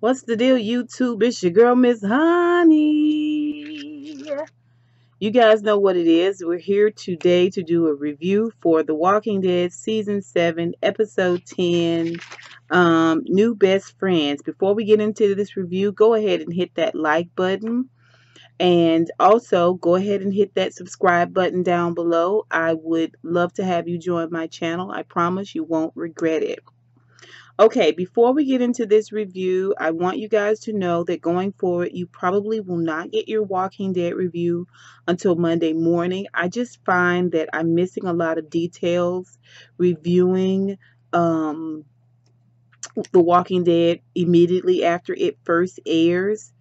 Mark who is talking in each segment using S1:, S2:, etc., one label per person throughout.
S1: What's the deal, YouTube? It's your girl, Miss Honey. You guys know what it is. We're here today to do a review for The Walking Dead Season 7, Episode 10, New Best Friends. Before we get into this review, go ahead and hit that like button. And also, go ahead and hit that subscribe button down below. I would love to have you join my channel. I promise you won't regret it. Okay, before we get into this review, I want you guys to know that going forward, you probably will not get your Walking Dead review until Monday morning. I just find that I'm missing a lot of details reviewing The Walking Dead immediately after it first airs.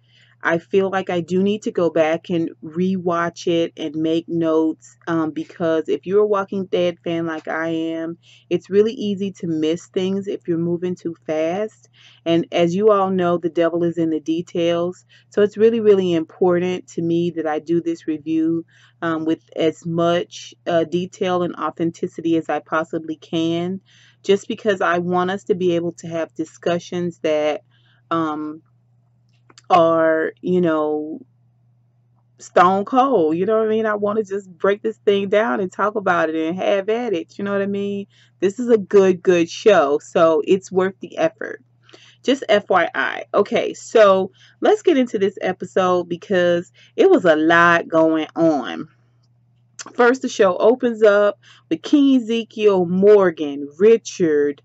S1: I feel like I do need to go back and rewatch it and make notes because if you're a Walking Dead fan like I am, it's really easy to miss things if you're moving too fast. And as you all know, the devil is in the details. So it's really, really important to me that I do this review with as much detail and authenticity as I possibly can, just because I want us to be able to have discussions that um, are, stone cold. You know what I mean? I want to just break this thing down and talk about it and have at it. You know what I mean? This is a good show, so it's worth the effort. Just FYI. Okay, so let's get into this episode because it was a lot going on. First, the show opens up with King Ezekiel, Morgan, Richard,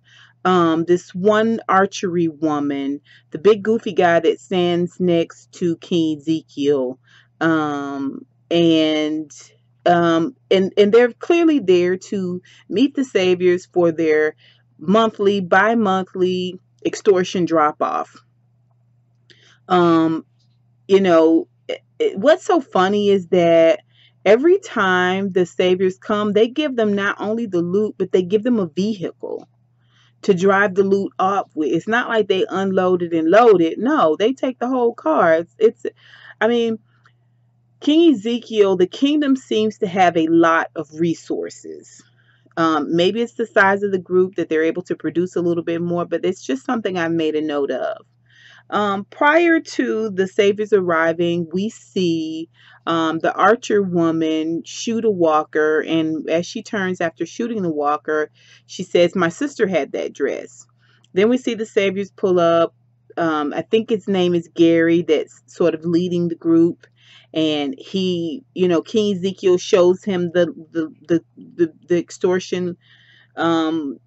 S1: this one archery woman, the big goofy guy that stands next to King Ezekiel, and and they're clearly there to meet the saviors for their bi-monthly extortion drop off. Um, what's so funny is that every time the saviors come, they give them not only the loot, but they give them a vehicle to drive the loot up with. It's not like they unload it and load it. No, they take the whole car. I mean, King Ezekiel, the kingdom seems to have a lot of resources. Maybe it's the size of the group that they're able to produce a little bit more, but it's just something I've made a note of. Prior to the Saviors arriving, we see the archer woman shoot a walker, and as she turns after shooting the walker, she says, "My sister had that dress." Then we see the Saviors pull up. I think his name is Gary, that's sort of leading the group, and he, King Ezekiel shows him the extortion um,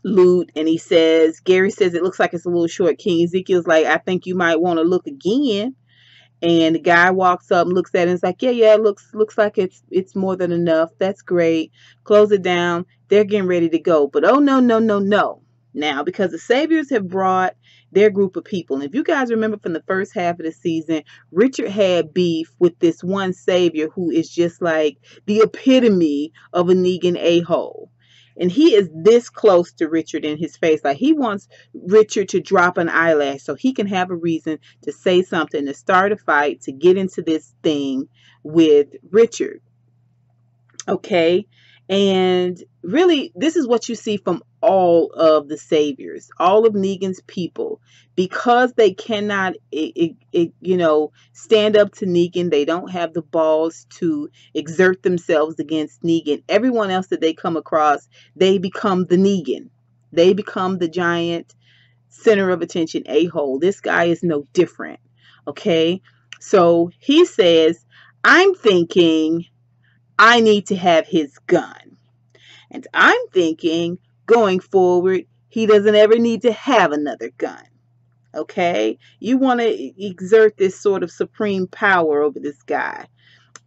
S1: loot, and Gary says it looks like it's a little short. King Ezekiel's like, "I think you might want to look again." And the guy walks up and looks at it and is like, yeah, it looks like it's more than enough. That's great. Close it down. They're getting ready to go. But oh no, no, no, no. Now, because the Saviors have brought their group of people. And if you guys remember from the first half of the season, Richard had beef with this one Savior who is just like the epitome of a Negan a-hole. And he is this close to Richard in his face. Like, he wants Richard to drop an eyelash so he can have a reason to say something, to start a fight, to get into this thing with Richard. Okay? And really, this is what you see from all of the saviors, all of Negan's people, because they cannot, stand up to Negan. They don't have the balls to exert themselves against Negan. Everyone else that they come across, they become the Negan. They become the giant center of attention a-hole. This guy is no different. Okay? So he says, "I'm thinking I need to have his gun. And I'm thinking going forward, he doesn't ever need to have another gun." Okay? You want to exert this sort of supreme power over this guy.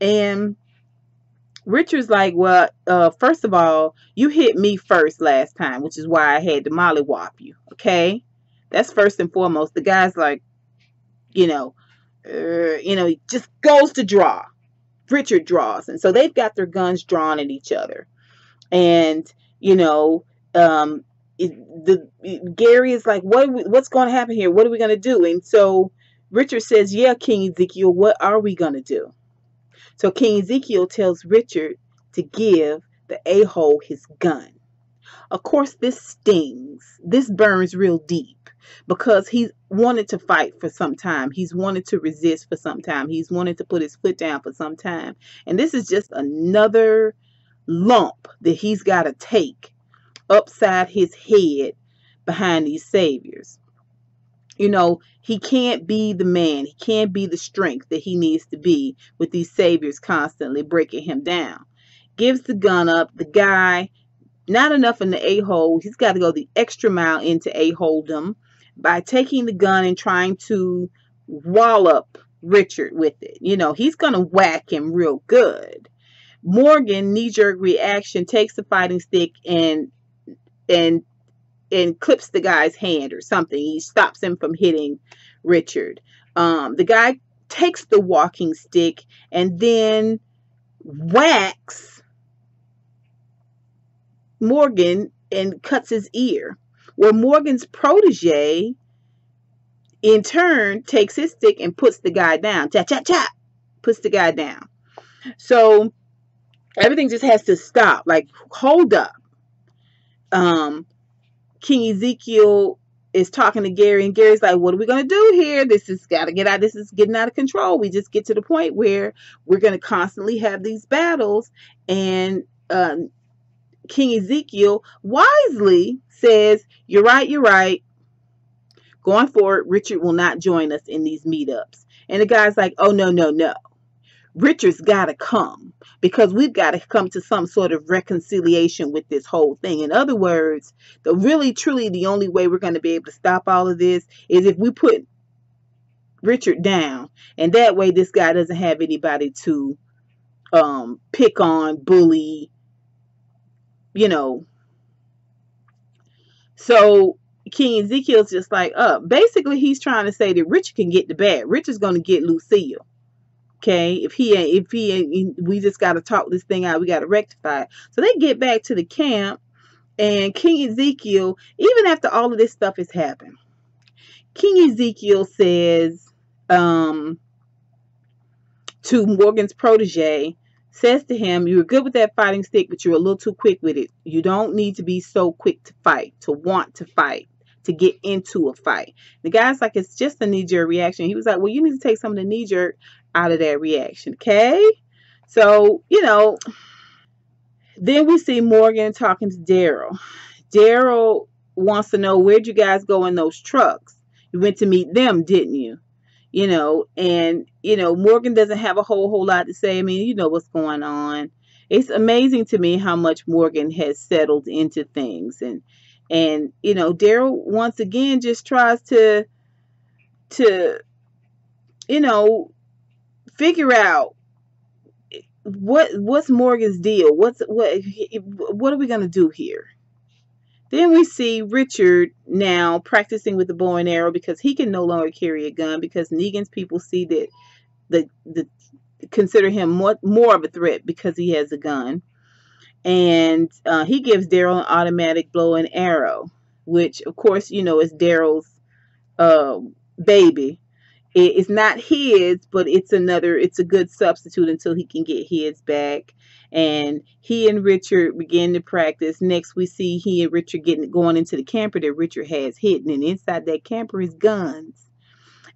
S1: And Richard's like, "Well, first of all, you hit me first last time, which is why I had to mollywop you. Okay? That's first and foremost." The guy's like, he just goes to draw. Richard draws. And so they've got their guns drawn at each other. And, um, Gary is like, what's going to happen here? What are we going to do? And so Richard says, "Yeah, King Ezekiel, what are we going to do?" So King Ezekiel tells Richard to give the a-hole his gun. Of course, this stings. This burns real deep because he's wanted to fight for some time. He's wanted to resist for some time. He's wanted to put his foot down for some time. And this is just another lump that he's got to take upside his head behind these saviors. You know, he can't be the man. He can't be the strength that he needs to be with these saviors constantly breaking him down. Gives the gun up. The guy, not enough in the a-hole. He's got to go the extra mile into a-holedom by taking the gun and trying to wallop Richard with it. You know, he's going to whack him real good. Morgan, knee-jerk reaction, takes the fighting stick and clips the guy's hand or something. He stops him from hitting Richard. The guy takes the walking stick and then whacks Morgan and cuts his ear. Well, Morgan's protege, in turn, takes his stick and puts the guy down. Chop, chop, chop. Puts the guy down. So everything just has to stop. Like, hold up. King Ezekiel is talking to Gary, and Gary's like, what are we going to do here? This has got to get out. This is getting out of control. We just get to the point where we're going to constantly have these battles. And King Ezekiel wisely says, you're right, you're right. Going forward, Richard will not join us in these meetups. And the guy's like, oh, no, no, no. Richard's got to come, because we've got to come to some sort of reconciliation with this whole thing. In other words, truly the only way we're going to be able to stop all of this is if we put Richard down. And that way this guy doesn't have anybody to pick on, bully, you know. So King Ezekiel's just like, basically he's trying to say that Richard can get the bad. Richard's going to get Lucille. Okay, if we just got to talk this thing out. We got to rectify it. So they get back to the camp, and King Ezekiel, even after all of this stuff has happened, King Ezekiel says to Morgan's protege, says to him, you were good with that fighting stick, but you're a little too quick with it. You don't need to be so quick to fight, to want to fight, to get into a fight. The guy's like, it's just a knee-jerk reaction. He was like, well, you need to take some of the knee-jerk out of that reaction. Okay, so you know, then we see Morgan talking to Daryl. Daryl wants to know, where'd you guys go in those trucks? You went to meet them, didn't you? You know, and you know, Morgan doesn't have a whole lot to say. I mean, you know what's going on. It's amazing to me how much Morgan has settled into things, and you know, Daryl once again just tries to you know, figure out what's Morgan's deal. What are we gonna do here? Then we see Richard now practicing with the bow and arrow, because he can no longer carry a gun, because Negan's people see that the consider him more of a threat because he has a gun. And he gives Daryl an automatic bow and arrow, which of course, you know, is Daryl's baby. It's not his, but it's a good substitute until he can get his back. And he and Richard begin to practice. Next, we see he and Richard going into the camper that Richard has hidden. And inside that camper is guns.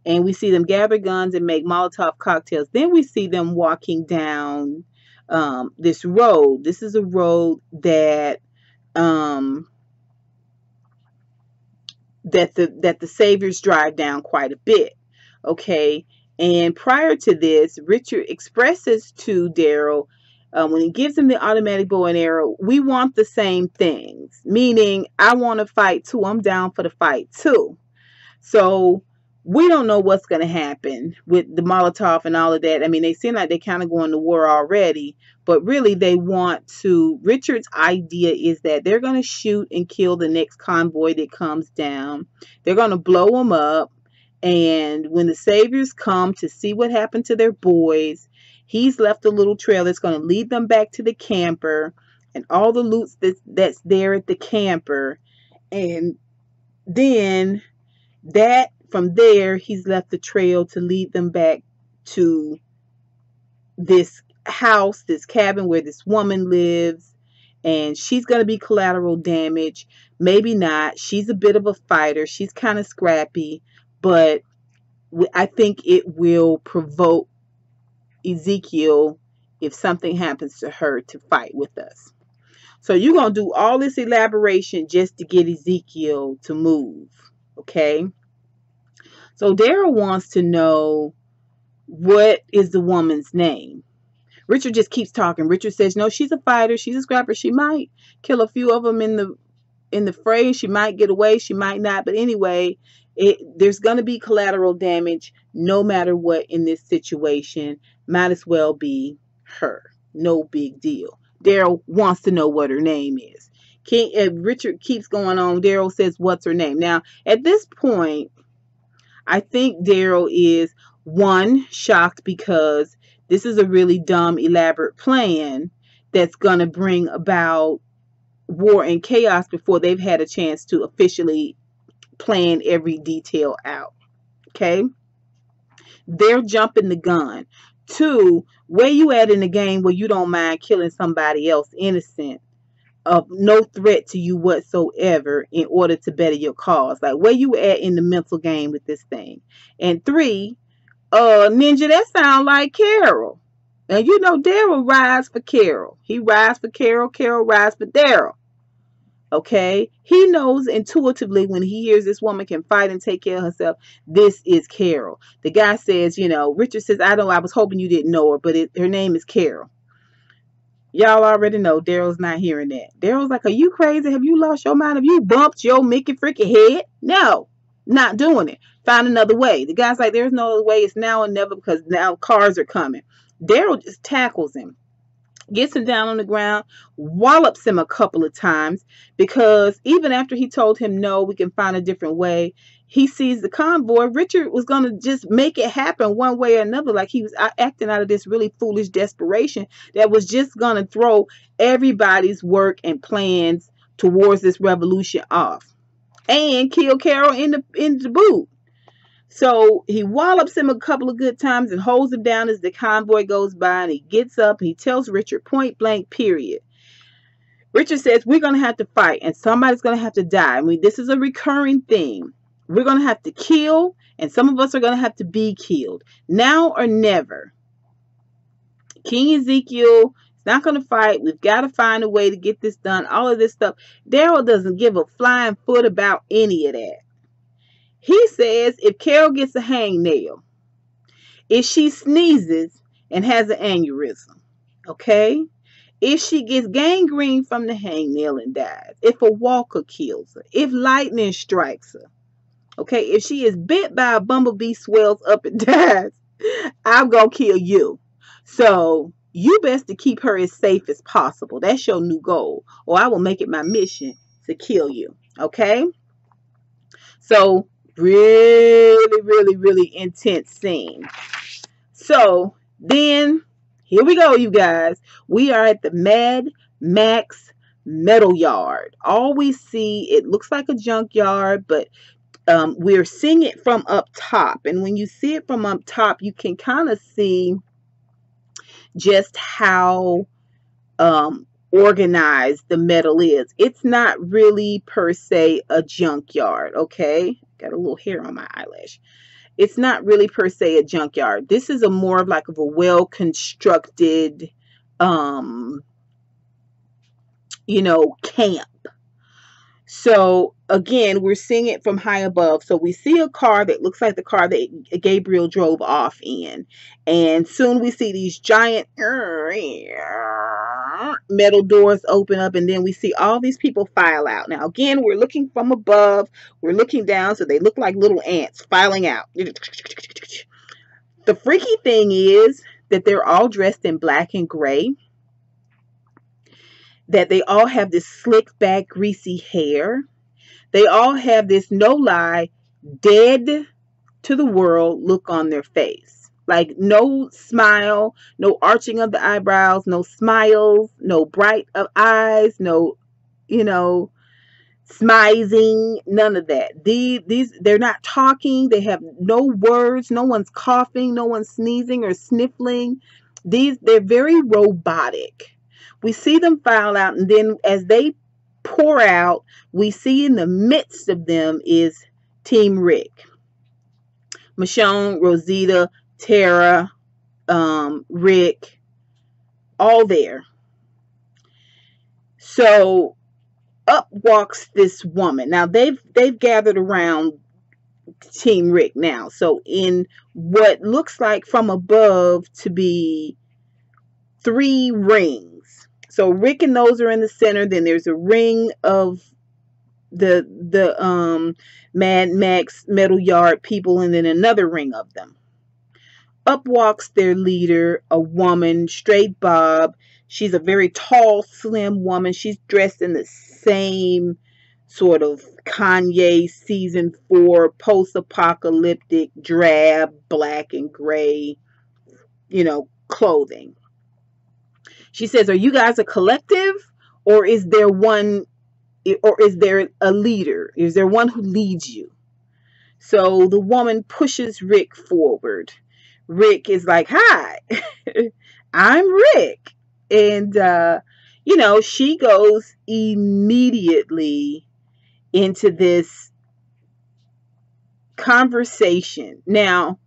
S1: And we see them gather guns and make Molotov cocktails. Then we see them walking down this road. This is a road that the saviors drive down quite a bit. Okay, and prior to this, Richard expresses to Daryl, when he gives him the automatic bow and arrow, we want the same things. Meaning, I want to fight too. I'm down for the fight too. So we don't know what's going to happen with the Molotov and all of that. I mean, they seem like they're kind of going to war already, but really they want to. Richard's idea is that they're going to shoot and kill the next convoy that comes down. They're going to blow them up. And when the saviors come to see what happened to their boys, he's left a little trail that's going to lead them back to the camper and all the loot that's there at the camper. And then from there, he's left the trail to lead them back to this house, this cabin where this woman lives. And she's going to be collateral damage. maybe not. She's a bit of a fighter. She's kind of scrappy, but I think it will provoke Ezekiel, if something happens to her, to fight with us. So you're going to do all this elaboration just to get Ezekiel to move. Okay? So Daryl wants to know, what is the woman's name? Richard just keeps talking. Richard says, no, she's a fighter. She's a scrapper. She might kill a few of them in the fray. She might get away. She might not. But anyway, there's going to be collateral damage no matter what in this situation. Might as well be her. No big deal. Daryl wants to know what her name is. Richard keeps going on. Daryl says, what's her name? Now, at this point, I think Daryl is, one, shocked because this is a really dumb, elaborate plan that's going to bring about war and chaos before they've had a chance to officially plan every detail out. Okay? They're jumping the gun. Two, where you at in the game where you don't mind killing somebody else innocent, of no threat to you whatsoever, in order to better your cause? Like, where you at in the mental game with this thing? And three, Ninja, that sound like Carol. And you know Daryl rides for Carol. He rides for Carol. Carol rides for Daryl. Okay? He knows intuitively when he hears this woman can fight and take care of herself, this is Carol. The guy says, Richard says, I was hoping you didn't know her, but her name is Carol. Y'all already know Daryl's not hearing that. Daryl's like, are you crazy? Have you lost your mind? Have you bumped your Mickey freaking head? No, not doing it. Find another way. The guy's like, there's no other way. It's now or never, because now cars are coming. Daryl just tackles him, gets him down on the ground, wallops him a couple of times, because even after he told him, no, we can find a different way, he sees the convoy. Richard was going to just make it happen one way or another, like he was acting out of this really foolish desperation that was just going to throw everybody's work and plans towards this revolution off and kill Carol in the boot. So he wallops him a couple of good times and holds him down as the convoy goes by, and he gets up and he tells Richard point blank, period. Richard says, we're going to have to fight and somebody's going to have to die. I mean, this is a recurring theme. We're going to have to kill, and some of us are going to have to be killed. Now or never. King Ezekiel is not going to fight. We've got to find a way to get this done. All of this stuff. Daryl doesn't give a flying foot about any of that. He says if Carol gets a hangnail, if she sneezes and has an aneurysm, okay? If she gets gangrene from the hangnail and dies, if a walker kills her, if lightning strikes her, okay, if she is bit by a bumblebee, swells up and dies, I'm going to kill you. So you best to keep her as safe as possible. That's your new goal, or I will make it my mission to kill you, okay? So really, really, really intense scene. So then, here we go, you guys. We are at the Mad Max Metal Yard. All we see, it looks like a junkyard, but we're seeing it from up top. And when you see it from up top, you can kind of see just how organized the metal is. It's not really per se a junkyard, okay? Got a little hair on my eyelash. It's not really per se a junkyard. This is a more of like of a well-constructed, camp. So again, we're seeing it from high above. So we see a car that looks like the car that Gabriel drove off in. And soon we see these giant metal doors open up, and then we see all these people file out. Now, again, we're looking from above. We're looking down, so they look like little ants filing out. The freaky thing is that they're all dressed in black and gray, that they all have this slick back, greasy hair. They all have this, no lie, dead to the world look on their face. Like no smile, no arching of the eyebrows, no smiles, no bright of eyes, no, smizing, none of that. These they're not talking. They have no words. No one's coughing. No one's sneezing or sniffling. They're very robotic. We see them file out, and then as they pour out. We see in the midst of them is Team Rick. Michonne, Rosita, Tara, Rick, all there. So up walks this woman. Now they've gathered around Team Rick now. So in what looks like from above to be 3 rings. So Rick and those are in the center. Then there's a ring of the Mad Max Metal Yard people, and then another ring of them. Up walks their leader, a woman, straight bob. She's a very tall, slim woman. She's dressed in the same sort of Kanye season 4 post-apocalyptic drab black and gray, clothing. She says, "Are you guys a collective, or is there a leader? Is there one who leads you?" So the woman pushes Rick forward. Rick is like, "Hi, I'm Rick." And, she goes immediately into this conversation. Now,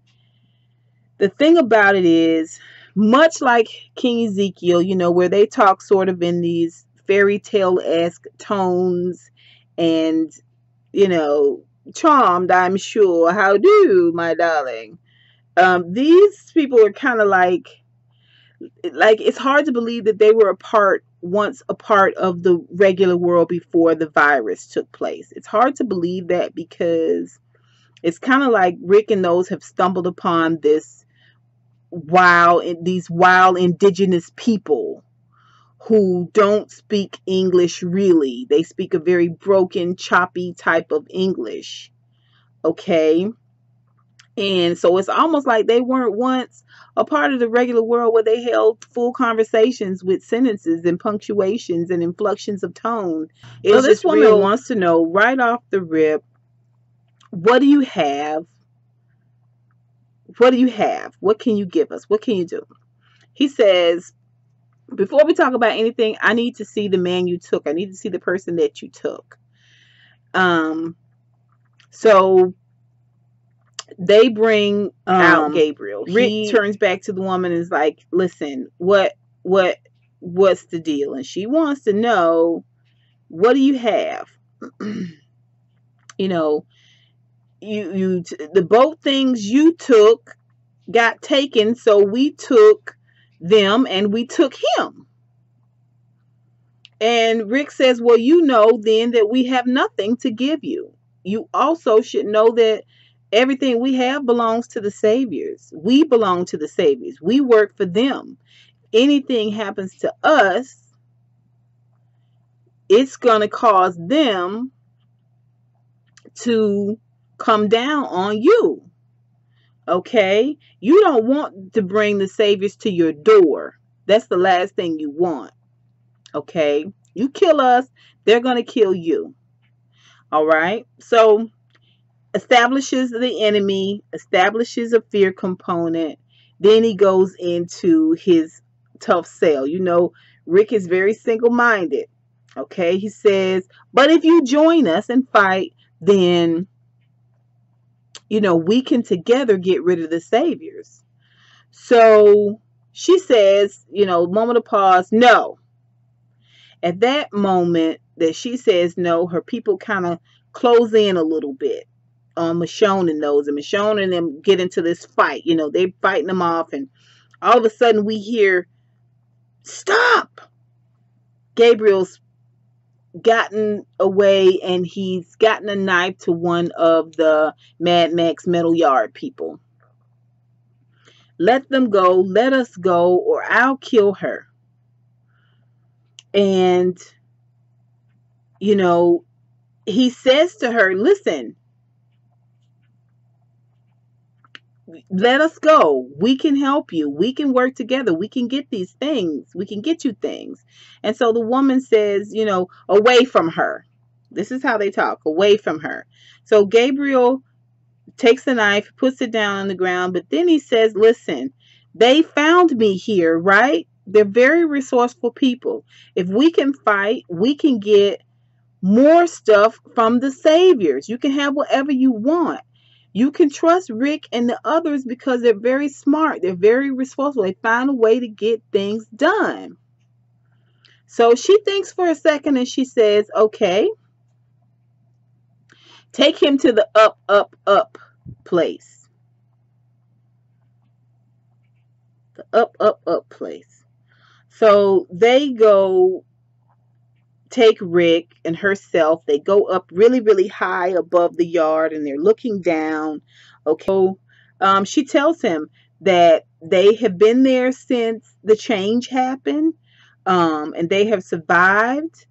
S1: the thing about it is, much like King Ezekiel, where they talk sort of in these fairy tale-esque tones and, charmed, I'm sure. How do, my darling? These people are kind of like it's hard to believe that they were once a part of the regular world before the virus took place. It's hard to believe that, because it's kind of like Rick and those have stumbled upon these wild indigenous people who don't speak English really. They speak a very broken, choppy type of English. Okay? And so it's almost like they weren't once a part of the regular world where they held full conversations with sentences and punctuations and inflections of tone. So this woman wants to know right off the rip, what do you have? What do you have? What can you give us? What can you do? He says, before we talk about anything, I need to see the man you took. I need to see the person that you took. So they bring out Gabriel. Rick turns back to the woman and is like, "Listen, what's the deal?" And she wants to know, what do you have? The boat things you took got taken, so we took them and we took him. And Rick says, "Well, then that we have nothing to give you. You also should know that everything we have belongs to the Saviors. We belong to the Saviors. We work for them. Anything happens to us, it's going to cause them to come down on you. Okay? You don't want to bring the Saviors to your door. That's the last thing you want. Okay? You kill us, they're going to kill you. All right? So establishes the enemy, establishes a fear component. Then he goes into his tough sell. Rick is very single-minded. Okay? He says, "But if you join us and fight, then, we can together get rid of the Saviors." So she says, moment of pause, no. At that moment that she says no, her people kind of close in a little bit on Michonne and those. And Michonne and them get into this fight. They're fighting them off. And all of a sudden we hear, "Stop!" Gabriel's gotten away and he's gotten a knife to one of the Mad Max Metal Yard people. "Let them go. Let us go, or I'll kill her." And, he says to her, "Listen, let us go. We can help you. We can work together. We can get these things. We can get you things." And so the woman says, away from her. This is how they talk, away from her. So Gabriel takes the knife, puts it down on the ground, but then he says, "Listen, they found me here, right? They're very resourceful people. If we can fight, we can get more stuff from the Saviors. You can have whatever you want. You can trust Rick and the others because they're very smart. They're very resourceful. They find a way to get things done. So she thinks for a second and she says, okay, take him to the up place. The up place. So they go take Rick and herself. They go up really, really high above the yard and they're looking down. Okay. So she tells him that they have been there since the change happened, and they have survived.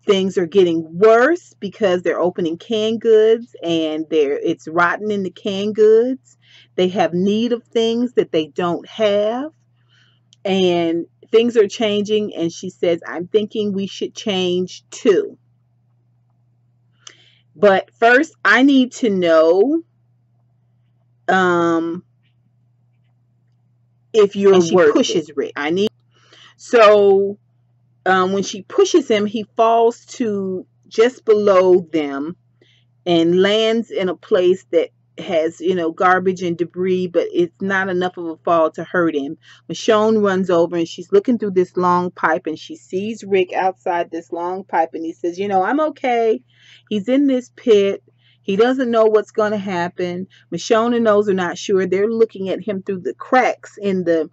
S1: Things are getting worse because they're opening canned goods and it's rotten in the canned goods. They have need of things that they don't have, and things are changing. And she says, I'm thinking we should change too. But first, I need to know if you're worth it. And she pushes Rick. So when she pushes him, he falls to just below them and lands in a place that has, garbage and debris, but it's not enough of a fall to hurt him. Michonne runs over and she's looking through this long pipe and she sees Rick outside this long pipe and he says, I'm okay. He's in this pit. He doesn't know what's going to happen. Michonne and those are not sure. They're looking at him through the cracks in the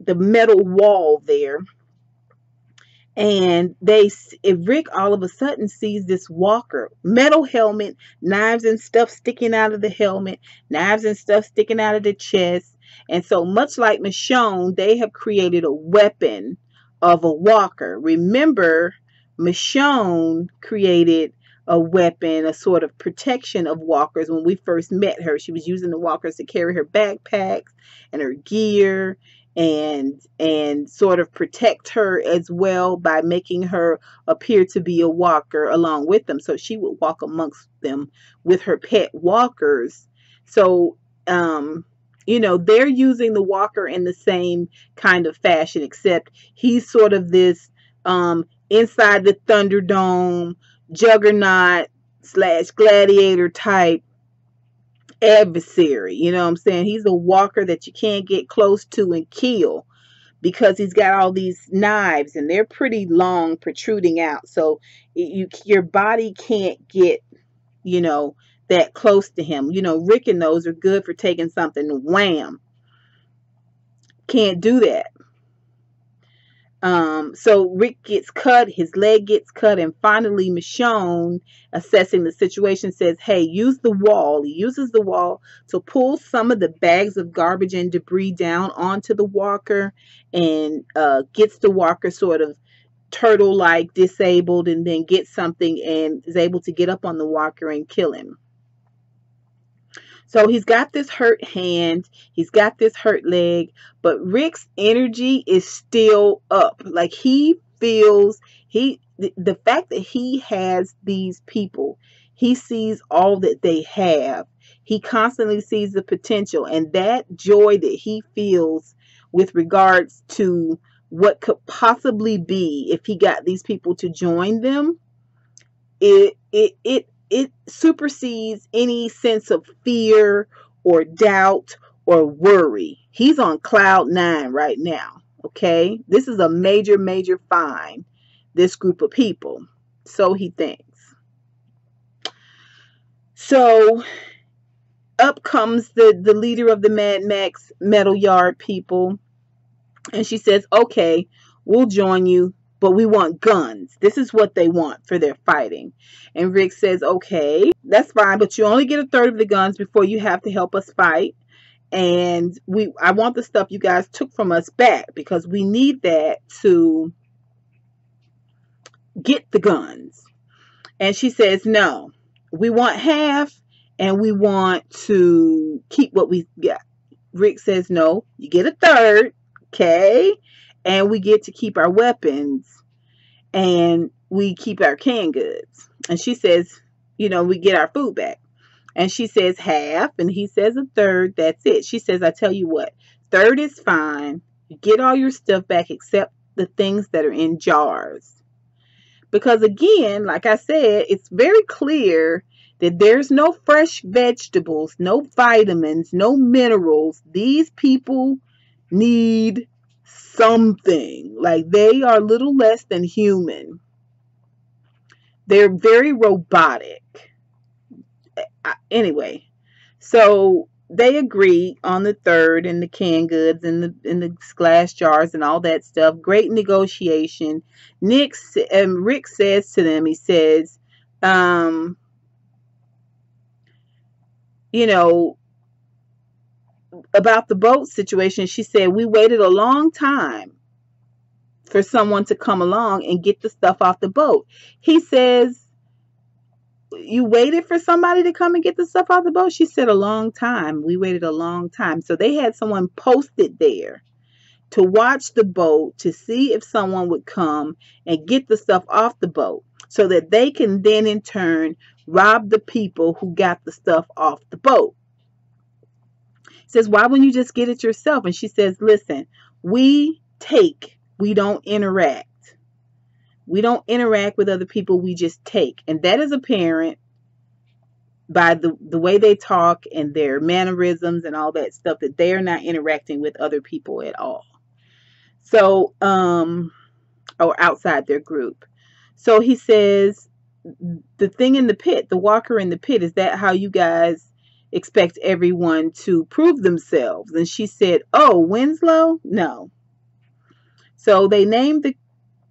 S1: metal wall there. And Rick all of a sudden sees this walker, metal helmet, knives and stuff sticking out of the helmet, knives and stuff sticking out of the chest. And so much like Michonne, they have created a weapon of a walker. Remember, Michonne created a weapon, a sort of protection of walkers. When we first met her, she was using the walkers to carry her backpacks and her gear and sort of protect her as well by making her appear to be a walker along with them. So she would walk amongst them with her pet walkers. So, they're using the walker in the same kind of fashion, except he's sort of this inside the Thunderdome juggernaut / gladiator type adversary. You know what I'm saying? He's a walker that you can't get close to and kill because he's got all these knives and they're pretty long, protruding out. So your body can't get, that close to him. Rick and those are good for taking something, wham. Can't do that. So Rick gets cut, his leg gets cut, and finally Michonne, assessing the situation, says, hey, use the wall. He uses the wall to pull some of the bags of garbage and debris down onto the walker and gets the walker sort of turtle-like disabled, and then gets something and is able to get up on the walker and kill him. So he's got this hurt hand, he's got this hurt leg, but Rick's energy is still up. Like he feels, the fact that he has these people, he sees all that they have. He constantly sees the potential, and that joy that he feels with regards to what could possibly be if he got these people to join them, it supersedes any sense of fear or doubt or worry. He's on cloud 9 right now. Okay. This is a major, major find, this group of people. So he thinks. So up comes the leader of the Mad Max Metal Yard people. And she says, okay, we'll join you, but we want guns. This is what they want for their fighting. And Rick says, okay, that's fine, but you only get a third of the guns before you have to help us fight. And I want the stuff you guys took from us back because we need that to get the guns. And she says, no, we want half and we want to keep what we got. Rick says, no, you get a third, okay? And we get to keep our weapons and we keep our canned goods. And she says, we get our food back. And she says half, and he says a third. That's it. She says, I tell you what, third is fine. You get all your stuff back except the things that are in jars. Because again, like I said, it's very clear that there's no fresh vegetables, no vitamins, no minerals. These people need something. Like they are little less than human. They're very robotic. Anyway, so they agree on the third and the canned goods and the glass jars and all that stuff. Great negotiation. Rick says to them, he says, um, you know, about the boat situation. She said, we waited a long time for someone to come along and get the stuff off the boat. He says, you waited for somebody to come and get the stuff off the boat? She said, a long time. We waited a long time. So they had someone posted there to watch the boat to see if someone would come and get the stuff off the boat so that they can then in turn rob the people who got the stuff off the boat. He says, why wouldn't you just get it yourself? And she says, listen, we take, we don't interact. We don't interact with other people, we just take. And that is apparent by the way they talk and their mannerisms and all that stuff, that they are not interacting with other people at all. So, or outside their group. So he says, the thing in the pit, the walker in the pit, is that how you guys expect everyone to prove themselves? And she said, oh, Winslow? No. So they named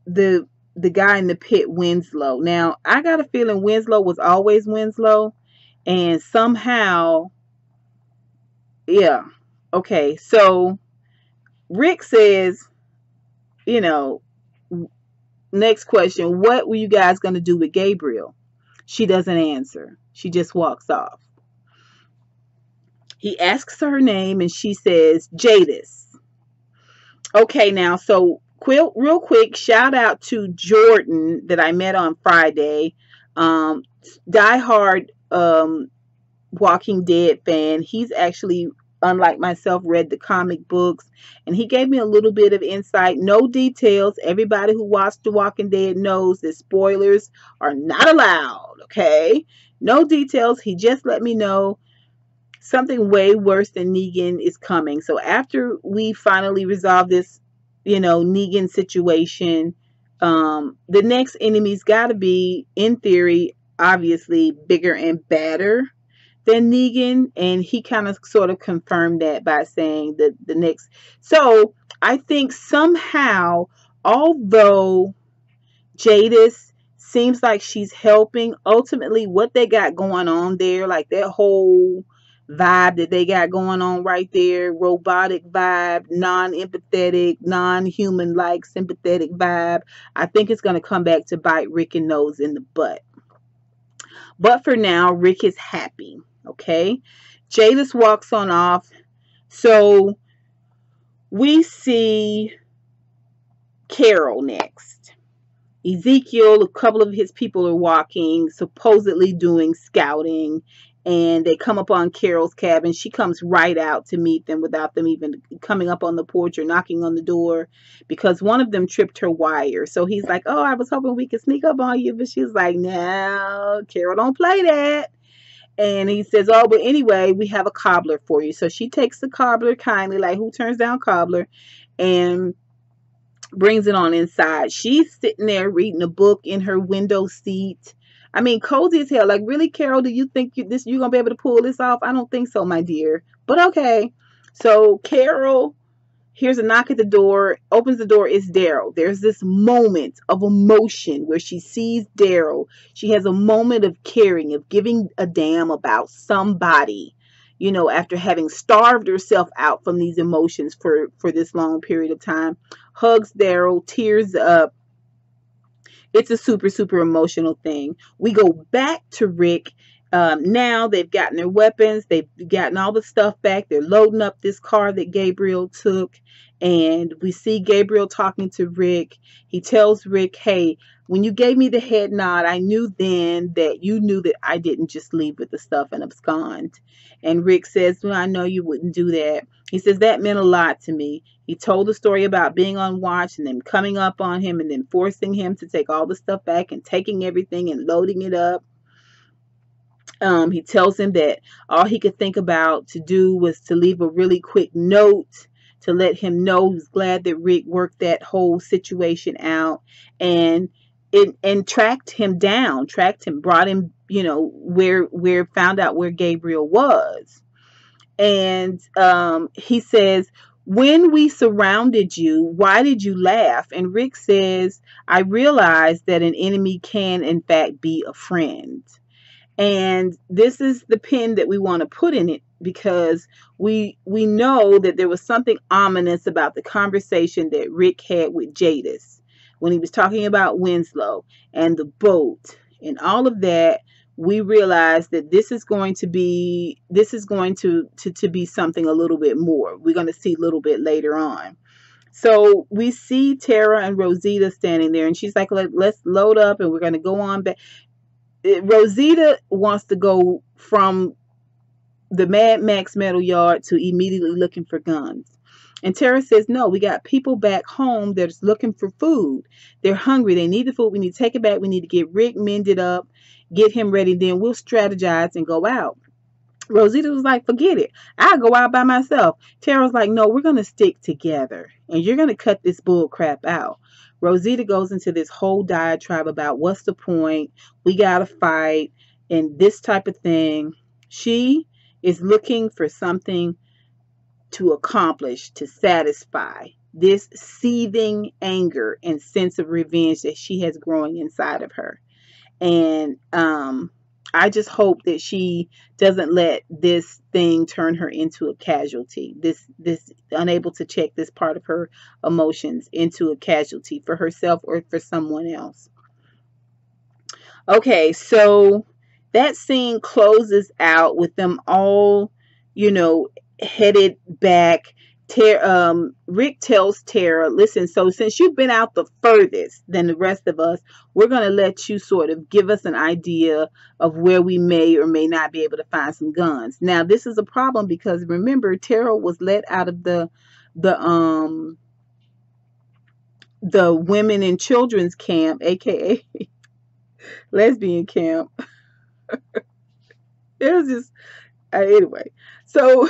S1: the guy in the pit Winslow. Now, I got a feeling Winslow was always Winslow, and somehow, yeah. Okay, so Rick says, next question, what were you guys going to do with Gabriel? She doesn't answer. She just walks off. He asks her name, and she says, Jadis. Okay, now, so real quick, shout out to Jordan that I met on Friday. Diehard Walking Dead fan. He's actually, unlike myself, read the comic books, and he gave me a little bit of insight. No details. Everybody who watched The Walking Dead knows that spoilers are not allowed, okay? No details. He just let me know something way worse than Negan is coming. So after we finally resolve this, Negan situation, the next enemy's got to be, in theory, obviously bigger and badder than Negan, and he kind of sort of confirmed that by saying that the next. So I think somehow, although Jadis seems like she's helping, ultimately what they got going on there, like that whole vibe that they got going on right there, robotic vibe, non-empathetic, non-human like sympathetic vibe, I think it's going to come back to bite Rick and Nose in the butt. But for now, Rick is happy. Okay, Jadis walks on off. So we see Carol next. Ezekiel, a couple of his people are walking, supposedly doing scouting, and they come up on Carol's cabin. She comes right out to meet them without them even coming up on the porch or knocking on the door, because one of them tripped her wire. So he's like, oh, I was hoping we could sneak up on you. But she's like, no, Carol, don't play that. And he says, oh, but anyway, we have a cobbler for you. So she takes the cobbler kindly, like who turns down cobbler, and brings it on inside. She's sitting there reading a book in her window seat. I mean, cozy as hell. Like, really, Carol, do you think you're going to be able to pull this off? I don't think so, my dear. But okay. So Carol hears a knock at the door, opens the door, it's Daryl. There's this moment of emotion where she sees Daryl. She has a moment of caring, of giving a damn about somebody, after having starved herself out from these emotions for this long period of time. Hugs Daryl, tears up. It's a super, super emotional thing. We go back to Rick Now they've gotten their weapons, they've gotten all the stuff back, they're loading up this car that Gabriel took, and we see Gabriel talking to Rick. He tells Rick, hey, when you gave me the head nod, I knew then that you knew that I didn't just leave with the stuff and abscond. And Rick says, well, I know you wouldn't do that. He says, that meant a lot to me. He told the story about being on watch and then coming up on him and then forcing him to take all the stuff back and taking everything and loading it up. He tells him that all he could think about to do was to leave a really quick note to let him know he was glad that Rick worked that whole situation out, and tracked him down, brought him, where found out where Gabriel was. And he says, when we surrounded you, why did you laugh? And Rick says, I realized that an enemy can in fact be a friend. And this is the pin that we want to put in it, because we know that there was something ominous about the conversation that Rick had with Jadis when he was talking about Winslow and the boat and all of that. We realize that this is going to be something a little bit more. We're going to see a little bit later on. So we see Tara and Rosita standing there, and she's like, let's load up and we're going to go on back. Rosita wants to go from the Mad Max metal yard to immediately looking for guns. And Tara says, no, we got people back home that's looking for food. They're hungry. They need the food. We need to take it back. We need to get Rick mended up, get him ready. Then we'll strategize and go out. Rosita was like, forget it. I'll go out by myself. Tara's like, no, we're going to stick together and you're going to cut this bull crap out. Rosita goes into this whole diatribe about what's the point, we got to fight, and this type of thing. She is looking for something to accomplish, to satisfy this seething anger and sense of revenge that she has growing inside of her. And I just hope that she doesn't let this thing turn her into a casualty. This unable to check this part of her emotions into a casualty for herself or for someone else. Okay, so that scene closes out with them all, headed back. Rick tells Tara, listen, so since you've been out the furthest than the rest of us, we're going to let you sort of give us an idea of where we may or may not be able to find some guns. Now, this is a problem because remember, Tara was let out of the women and children's camp, aka lesbian camp. It was just anyway. So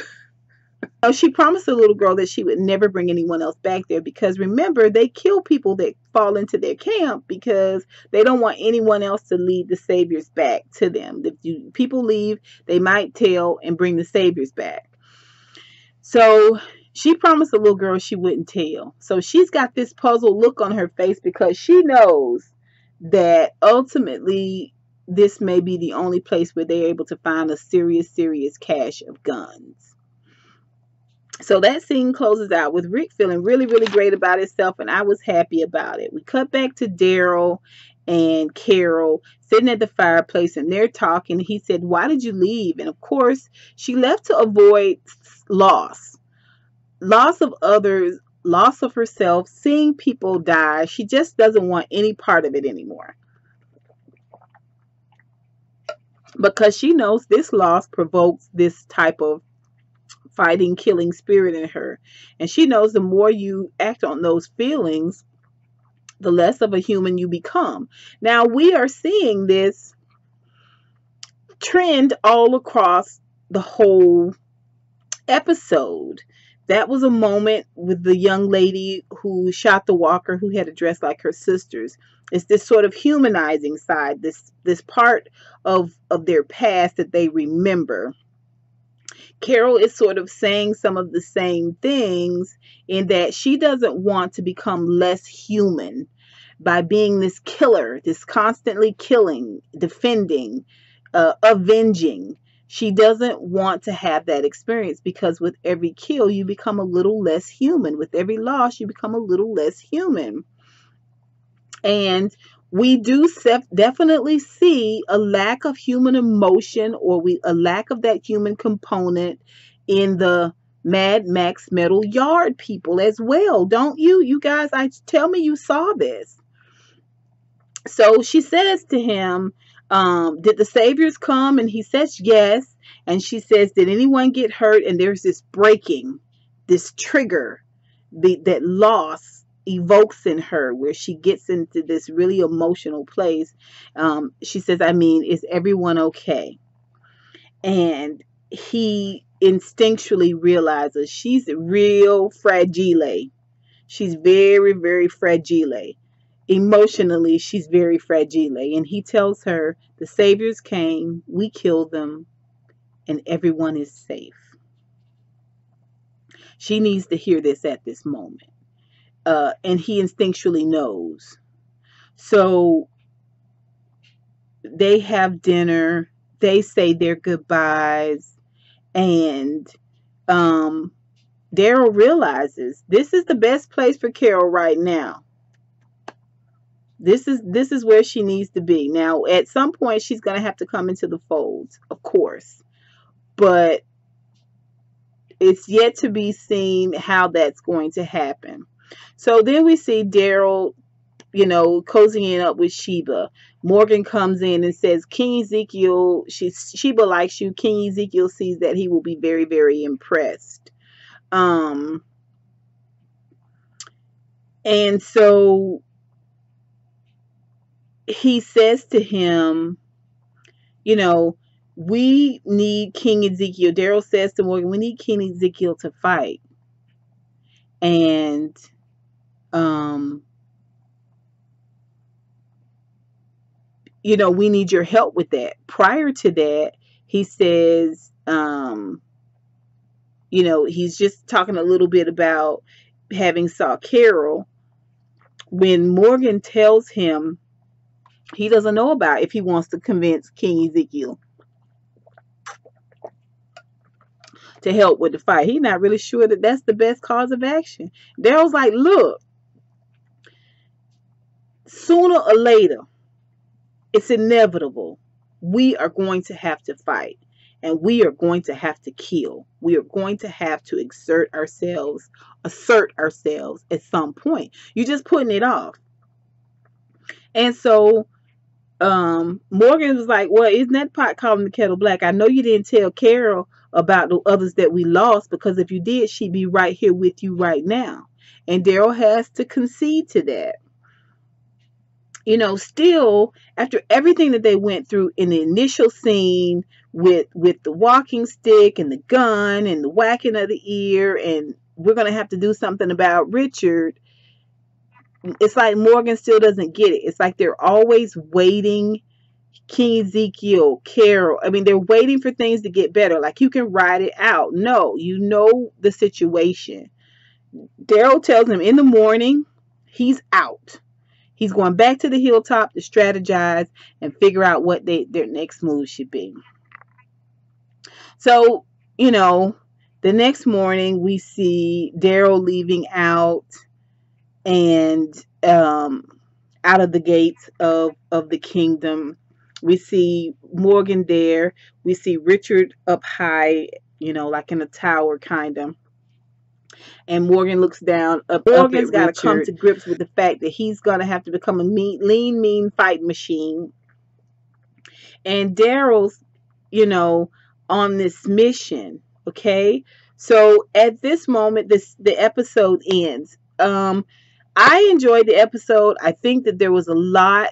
S1: she promised the little girl that she would never bring anyone else back there, because remember, they kill people that fall into their camp because they don't want anyone else to lead the saviors back to them. If people leave, they might tell and bring the saviors back. So she promised the little girl she wouldn't tell. So she's got this puzzled look on her face because she knows that ultimately this may be the only place where they're able to find a serious cache of guns. So that scene closes out with Rick feeling really, really great about himself, and I was happy about it. We cut back to Daryl and Carol sitting at the fireplace, and they're talking. He said, why did you leave? And of course, she left to avoid loss of others, loss of herself, seeing people die. She just doesn't want any part of it anymore, because she knows this loss provokes this type of fighting, killing spirit in her. And she knows the more you act on those feelings, the less of a human you become. Now, we are seeing this trend all across the whole episode. That was a moment with the young lady who shot the walker, who had a dress like her sisters. It's this sort of humanizing side, this part of their past that they remember. Carol is sort of saying some of the same things, in that she doesn't want to become less human by being this killer, this constantly killing, defending, avenging. She doesn't want to have that experience, because with every kill, you become a little less human. With every loss, you become a little less human. And we do definitely see a lack of human emotion, or a lack of that human component in the Mad Max Metal Yard people as well, don't you? You guys, I tell me you saw this. So she says to him, did the saviors come? And he says yes. And she says, did anyone get hurt? And there's this breaking, this trigger, that loss evokes in her, where she gets into this really emotional place. She says, I mean, is everyone okay? And he instinctually realizes she's real fragile. She's very, very fragile. Emotionally, she's very fragile. And he tells her, the saviors came, we killed them, and everyone is safe. She needs to hear this at this moment. And he instinctually knows. So they have dinner, they say their goodbyes, and Daryl realizes this is the best place for Carol right now. This is where she needs to be. Now, at some point, she's going to have to come into the fold, of course. But it's yet to be seen how that's going to happen. So then we see Daryl, cozying up with Sheba. Morgan comes in and says, King Ezekiel, Sheba likes you. King Ezekiel sees that he will be very, very impressed. And so he says to him, we need King Ezekiel. Daryl says to Morgan, we need King Ezekiel to fight. And we need your help with that. Prior to that, he says, he's just talking a little bit about having saw Carol. When Morgan tells him he doesn't know about if he wants to convince King Ezekiel to help with the fight. He's not really sure that that's the best cause of action. Daryl's like, look, sooner or later, it's inevitable. We are going to have to fight, and we are going to have to kill. We are going to have to assert ourselves at some point. You're just putting it off. And so Morgan was like, well, isn't that pot calling the kettle black? I know you didn't tell Carol about the others that we lost, because if you did, she'd be right here with you right now. And Daryl has to concede to that. Still, after everything that they went through in the initial scene with the walking stick and the gun and the whacking of the ear, and we're going to have to do something about Richard, it's like Morgan still doesn't get it. It's like they're always waiting. King Ezekiel, Carol, I mean, they're waiting for things to get better. Like, you can ride it out. No, you know the situation. Daryl tells him in the morning he's out. He's going back to the hilltop to strategize and figure out what their next move should be. So, the next morning we see Daryl leaving out and out of the gates of the kingdom. We see Morgan there. We see Richard up high, like in a tower kind of. And Morgan looks down. Morgan's got to come to grips with the fact that he's going to have to become a lean, mean fight machine. And Daryl's, on this mission. Okay. So at this moment, the episode ends. I enjoyed the episode. I think that there was a lot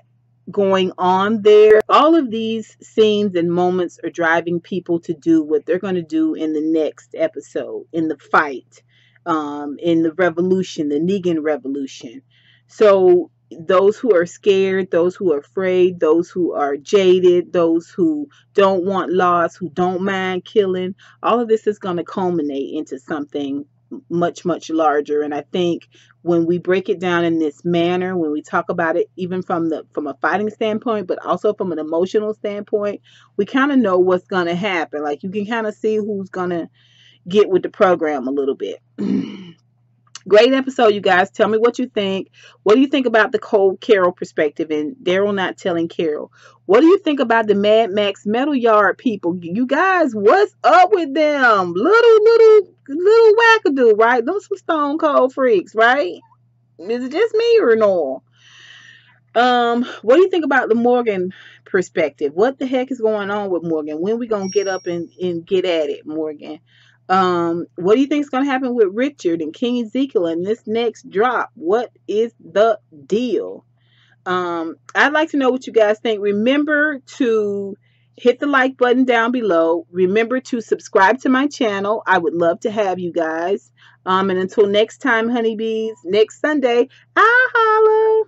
S1: going on there. All of these scenes and moments are driving people to do what they're going to do in the next episode, in the fight, in the revolution, the Negan revolution. So those who are scared, those who are afraid, those who are jaded, those who don't want loss, who don't mind killing, all of this is going to culminate into something much, much larger. And I think when we break it down in this manner, when we talk about it, even from a fighting standpoint, but also from an emotional standpoint, we kind of know what's going to happen. Like, you can kind of see who's going to get with the program a little bit. Great episode, you guys. Tell me what you think. What do you think about the cold Carol perspective and Daryl not telling Carol? What do you think about the Mad Max Metal Yard people? You guys, what's up with them? Little wackadoo, right? Those some stone cold freaks, right? Is it just me or no? What do you think about the Morgan perspective? What the heck is going on with Morgan? When we gonna get up and get at it, Morgan? What do you think is gonna happen with Richard and King Ezekiel in this next drop? What is the deal? I'd like to know what you guys think. Remember to hit the like button down below. Remember to subscribe to my channel. I would love to have you guys. And until next time, honeybees, next Sunday, I'll holla.